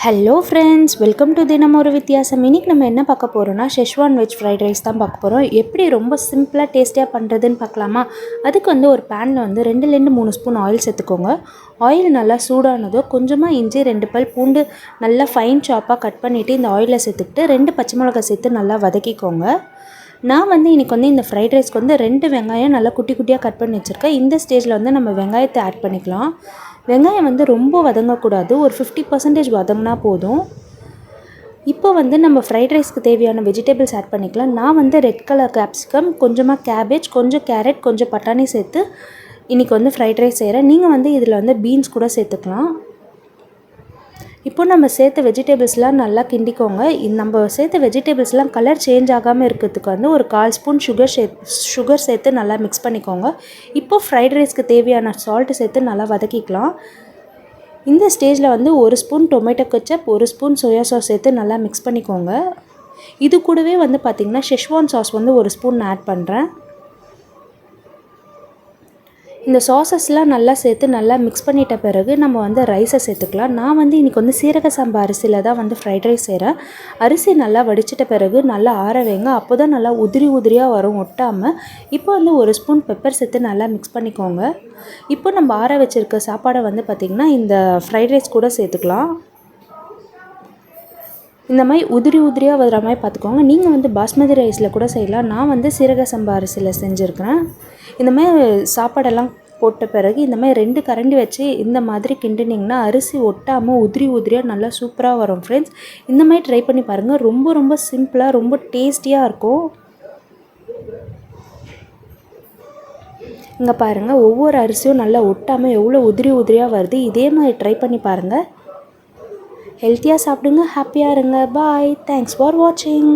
Hello friends, welcome to தினம் ஒரு வித்தியாசம். இன்றைக்கி நம்ம என்ன பார்க்க போகிறோன்னா ஷெஸ்வான் வெஜ் ஃப்ரைட் ரைஸ் தான் பார்க்க போகிறோம். எப்படி ரொம்ப சிம்பிளாக டேஸ்டியாக பண்ணுறதுன்னு பார்க்கலாமா? அதுக்கு ஒரு பேனில் 2லேருந்து 3 ஸ்பூன் ஆயில் சேர்த்துக்கோங்க. ஆயில் நல்லா சூடானதோ கொஞ்சமாக இஞ்சி 2 பல் பூண்டு நல்லா ஃபைன் சாப்பாக கட் பண்ணிவிட்டு இந்த ஆயிலில் சேர்த்துக்கிட்டு 2 பச்சை மிளகாய் சேர்த்து நல்லா வதக்கிக்கோங்க. நான் இன்றைக்கி இந்த ஃப்ரைட் ரைஸ்க்கு 2 வெங்காயம் நல்லா குட்டி குட்டியாக கட் பண்ணி வச்சுருக்கேன். இந்த ஸ்டேஜில் நம்ம வெங்காயத்தை ஆட் பண்ணிக்கலாம். வெங்காயம் ரொம்ப வதங்கக்கூடாது, ஒரு 50% வதங்கினா போதும். இப்போ நம்ம ஃப்ரைட் ரைஸ்க்கு தேவையான வெஜிடபிள்ஸ் ஆட் பண்ணிக்கலாம். நான் ரெட் கலர் கேப்சிகம், கொஞ்சமாக கேபேஜ், கொஞ்சம் கேரட், கொஞ்சம் பட்டாணி சேர்த்து இன்றைக்கி ஃப்ரைட் ரைஸ் செய்கிறேன். நீங்கள் இதில் பீன்ஸ் கூட சேர்த்துக்கலாம். இப்போ நம்ம சேர்த்த வெஜிடபிள்ஸ்லாம் நல்லா கிண்டிக்கோங்க. நம்ம சேர்த்த வெஜிடபிள்ஸ்லாம் கலர் சேஞ்ச் ஆகாமல் இருக்கிறதுக்கு ஒரு 1/4 ஸ்பூன் சுகர் சேர்த்து நல்லா மிக்ஸ் பண்ணிக்கோங்க. இப்போது ஃப்ரைட் ரைஸ்க்கு தேவையான சால்ட்டு சேர்த்து நல்லா வதக்கிக்கலாம். இந்த ஸ்டேஜில் 1 spoon tomato ketchup, 1 spoon soya sauce சேர்த்து நல்லா மிக்ஸ் பண்ணிக்கோங்க. இது கூடவே பார்த்திங்கன்னா ஷெஸ்வான் சாஸ் 1 ஸ்பூன் ஆட் பண்ணுறேன். இந்த சாஸஸ்லாம் நல்லா சேர்த்து நல்லா மிக்ஸ் பண்ணிட்ட பிறகு நம்ம ரைஸை சேர்த்துக்கலாம். நான் இன்றைக்கி சீரக சம்பா அரிசியில் தான் ஃப்ரைட் ரைஸ் செய்கிறேன். அரிசி நல்லா வடிச்சிட்ட பிறகு நல்லா ஆற வைங்க. அப்போ தான் நல்லா உதிரியாக வரும், ஒட்டாமல். இப்போ 1 ஸ்பூன் பெப்பர் சேர்த்து நல்லா மிக்ஸ் பண்ணிக்கோங்க. இப்போ நம்ம ஆற வச்சுருக்க சாப்பாடை பார்த்திங்கன்னா இந்த ஃப்ரைட் ரைஸ் கூட சேர்த்துக்கலாம். இந்த மாதிரி உதிரியாக வர மாதிரி பார்த்துக்கோங்க. நீங்கள் பாஸ்மதி ரைஸில் கூட செய்யலாம். நான் சீரக சம்பா அரிசியில் செஞ்சுருக்கிறேன். இந்த மாதிரி சாப்பாடெல்லாம் போட்ட பிறகு இந்த மாதிரி 2 கரண்டி வச்சு இந்த மாதிரி கிண்டினிங்கன்னா அரிசி ஒட்டாமல் உதிரியாக நல்லா சூப்பராக வரும் ஃப்ரெண்ட்ஸ். இந்த மாதிரி ட்ரை பண்ணி பாருங்கள். ரொம்ப சிம்பிளாக ரொம்ப டேஸ்டியாக இருக்கும். இங்கே பாருங்கள், ஒவ்வொரு அரிசியும் நல்லா ஒட்டாமல் எவ்வளோ உதிரியாக வருது. இதே மாதிரி ட்ரை பண்ணி பாருங்கள். ஹெல்த்தியாக சாப்பிடுங்க, ஹாப்பியாக இருங்க. பாய். தேங்க்ஸ் ஃபார் வாட்சிங்.